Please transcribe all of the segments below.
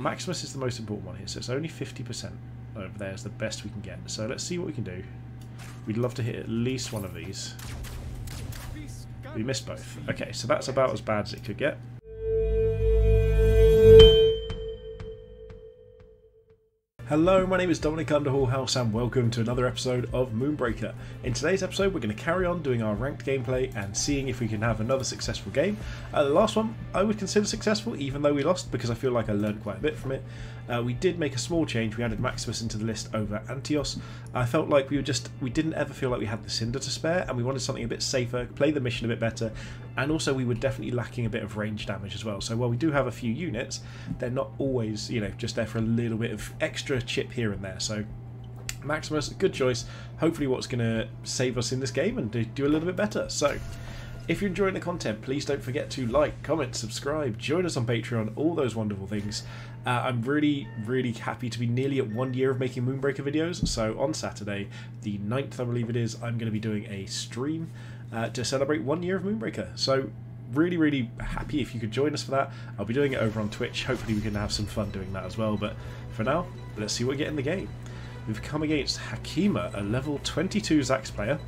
Maximus is the most important one here, so it's only 50% over there is the best we can get. So let's see what we can do. We'd love to hit at least one of these. We missed both. Okay, so that's about as bad as it could get. Hello, my name is Dominic Underhallhouse and welcome to another episode of Moonbreaker. In today's episode we're going to carry on doing our ranked gameplay and seeing if we can have another successful game. The last one I would consider successful even though we lost because I feel like I learned quite a bit from it. We did make a small change, we added Maximus into the list over Antios. I felt like we didn't ever feel like we had the Cinder to spare and we wanted something a bit safer, play the mission a bit better, and also we were definitely lacking a bit of range damage as well. So while we do have a few units, they're not always, you know, just there for a little bit of extra chip here and there. So Maximus, good choice, hopefully what's going to save us in this game and do a little bit better. So if you're enjoying the content, please don't forget to like, comment, subscribe, join us on Patreon, all those wonderful things. I'm really happy to be nearly at 1 year of making Moonbreaker videos. So on Saturday, the 9th I believe it is, I'm going to be doing a stream to celebrate 1 year of Moonbreaker. So really happy if you could join us for that. I'll be doing it over on Twitch. Hopefully we can have some fun doing that as well. But for now, let's see what we get in the game. We've come against Hakima, a level 22 Zax player.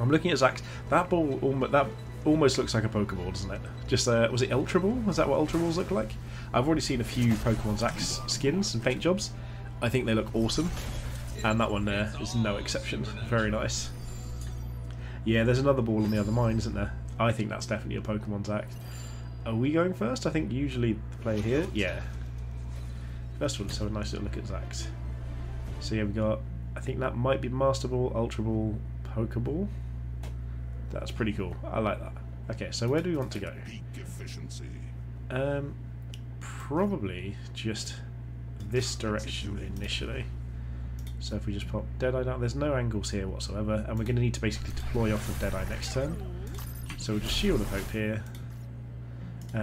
I'm looking at Zax. That ball almost looks like a Pokeball, doesn't it? Just was it Ultra Ball? Was that what Ultra Balls look like? I've already seen a few Pokemon Zax skins and paint jobs. I think they look awesome, and that one there is no exception. Very nice. Yeah, there's another ball in the other mine, isn't there? I think that's definitely a Pokemon Zax. Are we going first? I think usually the player here. Yeah. First one, let's have a nice little look at Zax. So yeah, we got. I think that might be Master Ball, Ultra Ball, Pokeball. That's pretty cool. I like that. Okay, so where do we want to go? Probably just this direction initially. So if we just pop Deadeye down, there's no angles here whatsoever, and we're going to need to basically deploy off of Deadeye next turn. So we'll just Shield of Hope here.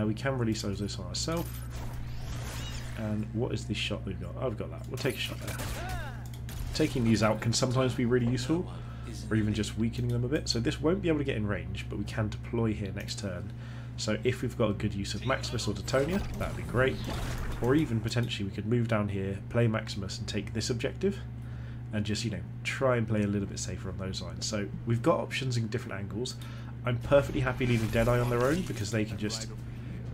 We can release those on ourselves. And what is this shot we've got? Oh, I've got that. We'll take a shot there. Taking these out can sometimes be really useful, or even just weakening them a bit. So this won't be able to get in range, but we can deploy here next turn. So if we've got a good use of Maximus or Titonia, that would be great. Or even potentially we could move down here, play Maximus and take this objective, and just, you know, try and play a little bit safer on those lines. So we've got options in different angles. I'm perfectly happy leaving Deadeye on their own because they can just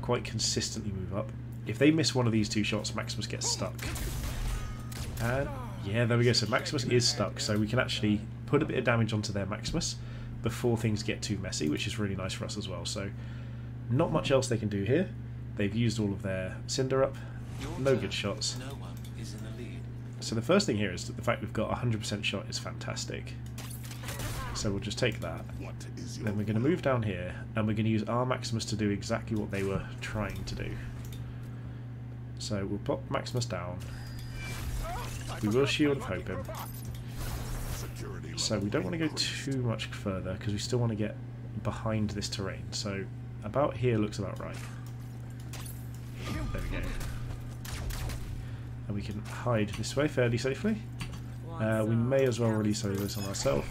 quite consistently move up. If they miss one of these two shots, Maximus gets stuck. And yeah, there we go. So Maximus is stuck, so we can actually put a bit of damage onto their Maximus before things get too messy, which is really nice for us as well. So not much else they can do here. They've used all of their Cinder up. No good shots. So the first thing here is that the fact we've got 100% shot is fantastic. So we'll just take that. Then we're going to move down here, and we're going to use our Maximus to do exactly what they were trying to do. So we'll pop Maximus down. We will Shield of Hope him. So we don't want to go too much further because we still want to get behind this terrain. So about here looks about right. There we go. And we can hide this way fairly safely. We may as well release those on ourselves.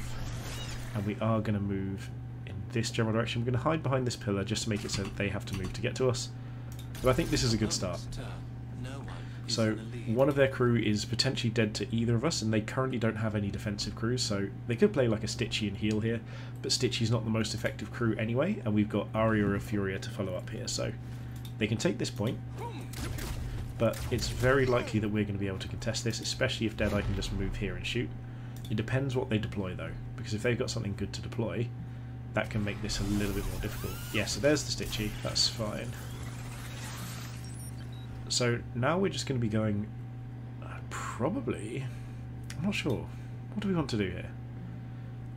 And we are going to move in this general direction. We're going to hide behind this pillar just to make it so that they have to move to get to us. But I think this is a good start. So one of their crew is potentially dead to either of us, and they currently don't have any defensive crews, so they could play like a Stitchy and heal here, but Stitchy's not the most effective crew anyway, and we've got Aria or Furia to follow up here, so they can take this point, but it's very likely that we're going to be able to contest this, especially if Deadeye can just move here and shoot. It depends what they deploy though, because if they've got something good to deploy, that can make this a little bit more difficult. Yeah, so there's the Stitchy, that's fine. So now we're just going to be going, probably, I'm not sure, what do we want to do here?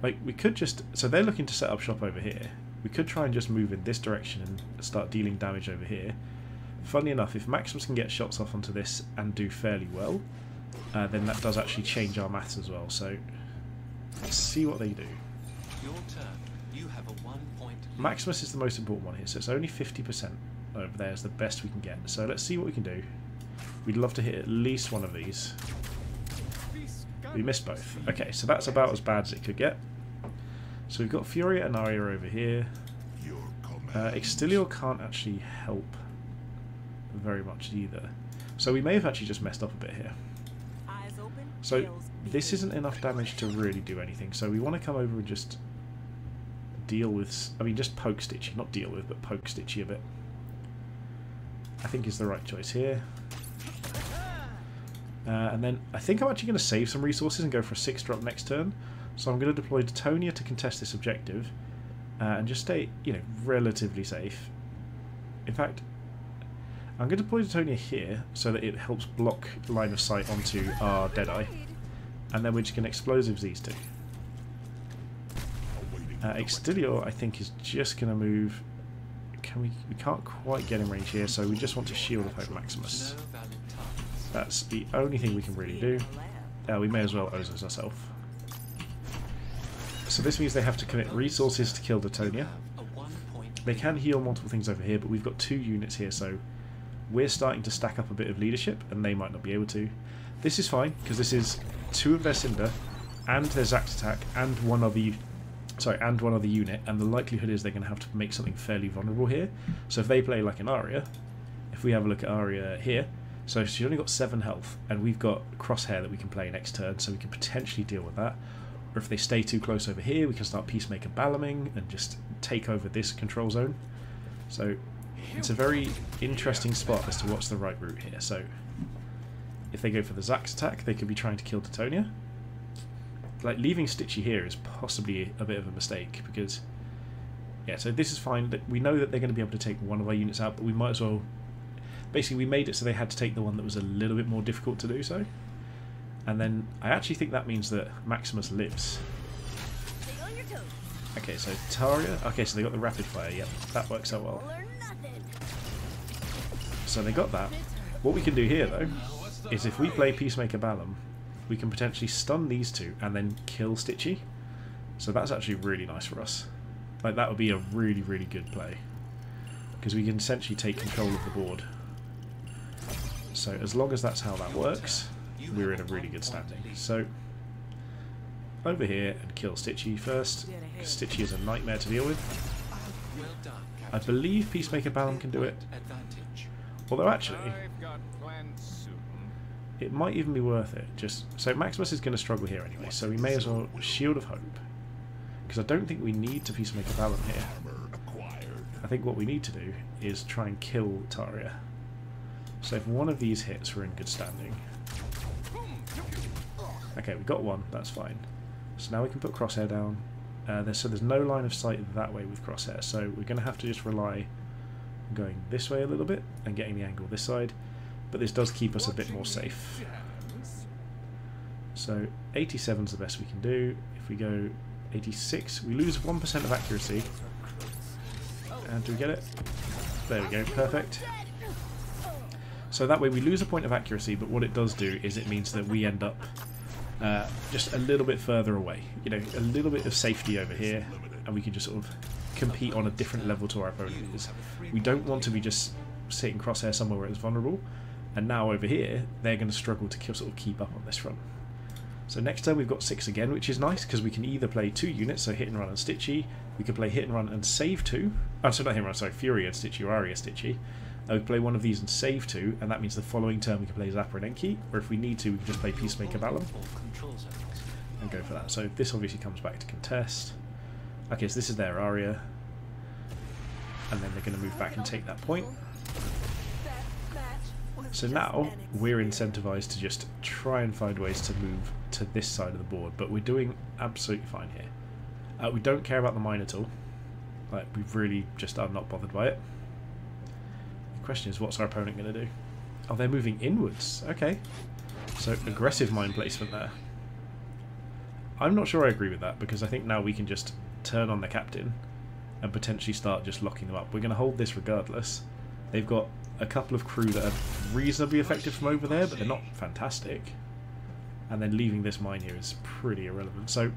Like, we could just, so they're looking to set up shop over here. We could try and just move in this direction and start dealing damage over here. Funnily enough, if Maximus can get shots off onto this and do fairly well, then that does actually change our maths as well. So let's see what they do. Your turn. You have a 1 point. Maximus is the most important one here, so it's only 50%. Over there is the best we can get. So let's see what we can do. We'd love to hit at least one of these. We missed both. Okay, so that's about as bad as it could get. So we've got Furia and Aria over here. Extilior can't actually help very much either. So we may have actually just messed up a bit here. So this isn't enough damage to really do anything. So we want to come over and just deal with... I mean, just poke Stitchy. Not deal with, but poke Stitchy a bit. I think is the right choice here. And then I think I'm actually going to save some resources and go for a 6-drop next turn. So I'm going to deploy Detonia to contest this objective. And just stay, you know, relatively safe. In fact, I'm going to deploy Detonia here so that it helps block line of sight onto our Deadeye. And then we're just going to explosives these two. Exterior, I think, is just going to move... We can't quite get in range here, so we just want to shield of Hope Maximus. That's the only thing we can really do. We may as well Ozos ourselves. So this means they have to commit resources to kill Detonia. They can heal multiple things over here, but we've got 2 units here, so we're starting to stack up a bit of leadership, and they might not be able to. This is fine, because this is 2 of their Cinder, and their Zax attack, and one other unit, and the likelihood is they're going to have to make something fairly vulnerable here. So if they play like an Arya, if we have a look at Arya here, so she's only got 7 health, and we've got Crosshair that we can play next turn, so we can potentially deal with that. Or if they stay too close over here, we can start Peacemaker Ballaming and just take over this control zone. So it's a very interesting spot as to what's the right route here. So if they go for the Zax attack, they could be trying to kill Detonia. Like, leaving Stitchy here is possibly a bit of a mistake, because yeah, so this is fine. We know that they're going to be able to take one of our units out, but we might as well... Basically, we made it so they had to take the one that was a little bit more difficult to do so. And then I actually think that means that Maximus lives. Okay, so Taria... Okay, so they got the rapid fire. Yep, that works out well. So they got that. What we can do here, though, is if we play Peacemaker Ballam, we can potentially stun these 2 and then kill Stitchy. So that's actually really nice for us. Like, that would be a really, really good play, because we can essentially take control of the board. So as long as that's how that works, we're in a really good standing. So over here and kill Stitchy first, because Stitchy is a nightmare to deal with. I believe Peacemaker Ballam can do it. Although actually, it might even be worth it. Just so Maximus is going to struggle here anyway, so we may as well Shield of Hope, because I don't think we need to Peacemaker Ballam here. I think what we need to do is try and kill Taria. So if one of these hits, we're in good standing. Okay, we got one, that's fine. So now we can put Crosshair down. So there's no line of sight that way with Crosshair, so we're going to have to just rely on going this way a little bit and getting the angle this side. But this does keep us a bit more safe. So 87 is the best we can do. If we go 86, we lose 1% of accuracy. And do we get it? There we go, perfect. So that way we lose a point of accuracy, but what it does do is it means that we end up just a little bit further away. You know, a little bit of safety over here, and we can just sort of compete on a different level to our opponent is. We don't want to be just sitting Crosshair somewhere where it's vulnerable, and now over here they're going to struggle to sort of keep up on this front. So next turn we've got 6 again, which is nice because we can either play 2 units, so Hit and Run and Stitchy. We could play Hit and Run and save 2. Oh, so not Hit and Run, sorry, Fury and Stitchy or Aria Stitchy. We can play one of these and save 2, and that means the following turn we can play Zapper and Enki, or if we need to, we can just play Peacemaker Ballam and go for that. So this obviously comes back to contest. Okay, so this is their Aria, and then they're going to move back and take that point. So now we're incentivized to just try and find ways to move to this side of the board, but we're doing absolutely fine here. We don't care about the mine at all. Like, we really just are not bothered by it. The question is, what's our opponent going to do? Oh, they're moving inwards. Okay. So aggressive mine placement there. I'm not sure I agree with that, because I think now we can just turn on the captain and potentially start just locking them up. We're going to hold this regardless. They've got a couple of crew that are reasonably effective from over there, but they're not fantastic. And then leaving this mine here is pretty irrelevant. So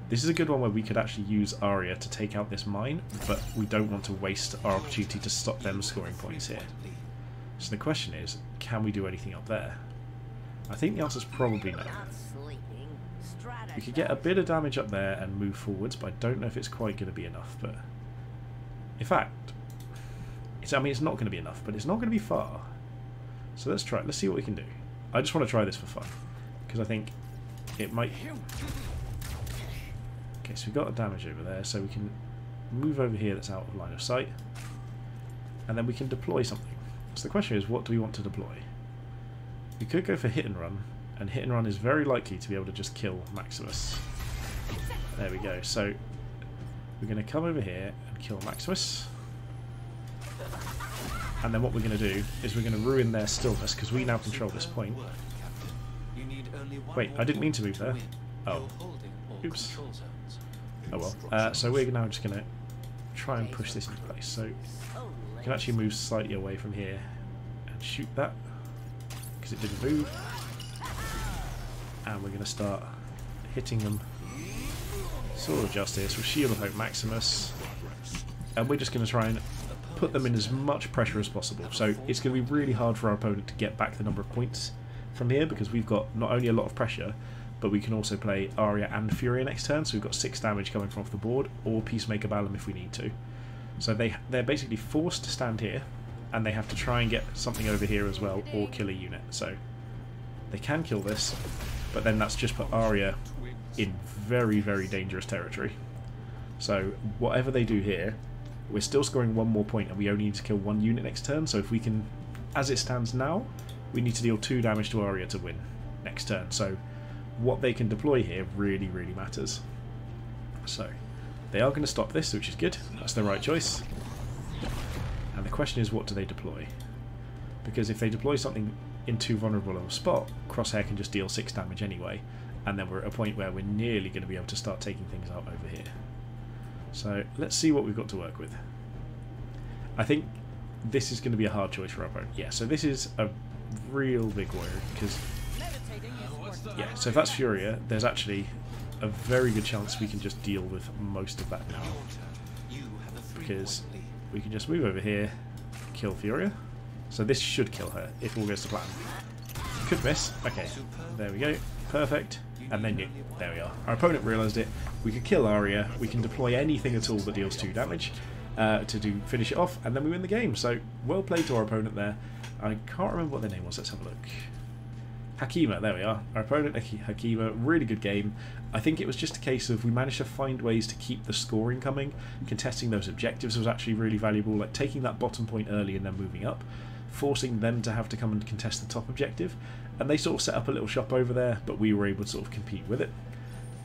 this is a good one where we could actually use Aria to take out this mine, but we don't want to waste our opportunity to stop them scoring points here. So the question is, can we do anything up there? I think the answer is probably no. We could get a bit of damage up there and move forwards, but I don't know if it's quite going to be enough. But in fact, So I mean, it's not going to be enough, but it's not going to be far. So let's try it. Let's see what we can do. I just want to try this for fun, because I think it might... Okay, so we've got a damage over there, so we can move over here that's out of line of sight, and then we can deploy something. So the question is, what do we want to deploy? We could go for hit and run is very likely to be able to just kill Maximus. There we go. So we're going to come over here and kill Maximus, and then what we're going to do is we're going to ruin their stillness, because we now control this point. Wait, I didn't mean to move there. Oh, oops. Oh well. So we're now just going to try and push this into place. So we can actually move slightly away from here and shoot that, because it didn't move. And we're going to start hitting them. Sword of Justice with Shield of Hope Maximus. And we're just going to try and put them in as much pressure as possible. So it's going to be really hard for our opponent to get back the number of points from here, because we've got not only a lot of pressure, but we can also play Aria and Furia next turn, so we've got 6 damage coming from off the board, or Peacemaker Balm if we need to. So they're basically forced to stand here, and they have to try and get something over here as well, or kill a unit. So they can kill this, but then that's just put Aria in very, very dangerous territory. So whatever they do here, we're still scoring 1 more point, and we only need to kill 1 unit next turn. So if we can, as it stands now, we need to deal 2 damage to Aria to win next turn. So what they can deploy here really, really matters. So they are going to stop this, which is good. That's the right choice. And the question is, what do they deploy? Because if they deploy something in too vulnerable of a spot, Crosshair can just deal 6 damage anyway, and then we're at a point where we're nearly going to be able to start taking things out over here. So let's see what we've got to work with. I think this is going to be a hard choice for our opponent. Yeah, so this is a real big worry, because yeah, so if that's Furia, there's actually a very good chance we can just deal with most of that now, because we can just move over here, kill Furia. So this should kill her if all goes to plan. Could miss. Okay, there we go. Perfect. And then there we are. Our opponent realised it. We could kill Aria. We can deploy anything at all that deals 2 damage to finish it off, and then we win the game. So well played to our opponent there. I can't remember what their name was. Let's have a look. Hakima, there we are. Our opponent, Hakima, really good game. I think it was just a case of we managed to find ways to keep the scoring coming. Contesting those objectives was actually really valuable, like taking that bottom point early and then moving up, forcing them to have to come and contest the top objective. And they sort of set up a little shop over there, but we were able to sort of compete with it.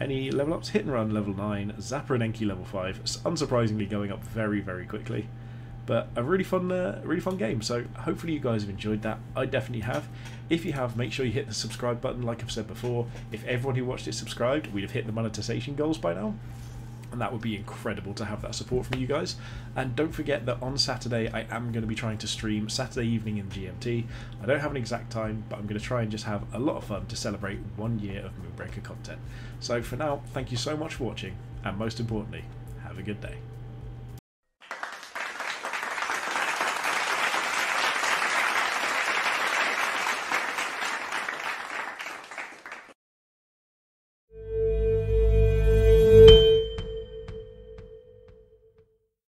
Any level ups? Hit and Run level 9, Zapper and Enki level 5, unsurprisingly going up very, very quickly. But a really fun game, so hopefully you guys have enjoyed that. I definitely have. If you have, make sure you hit the subscribe button like I've said before. If everyone who watched it subscribed, we'd have hit the monetization goals by now. And that would be incredible to have that support from you guys. And don't forget that on Saturday I am going to be trying to stream Saturday evening in GMT. I don't have an exact time, but I'm going to try and just have a lot of fun to celebrate 1 year of Moonbreaker content. So for now, thank you so much for watching, and most importantly, have a good day.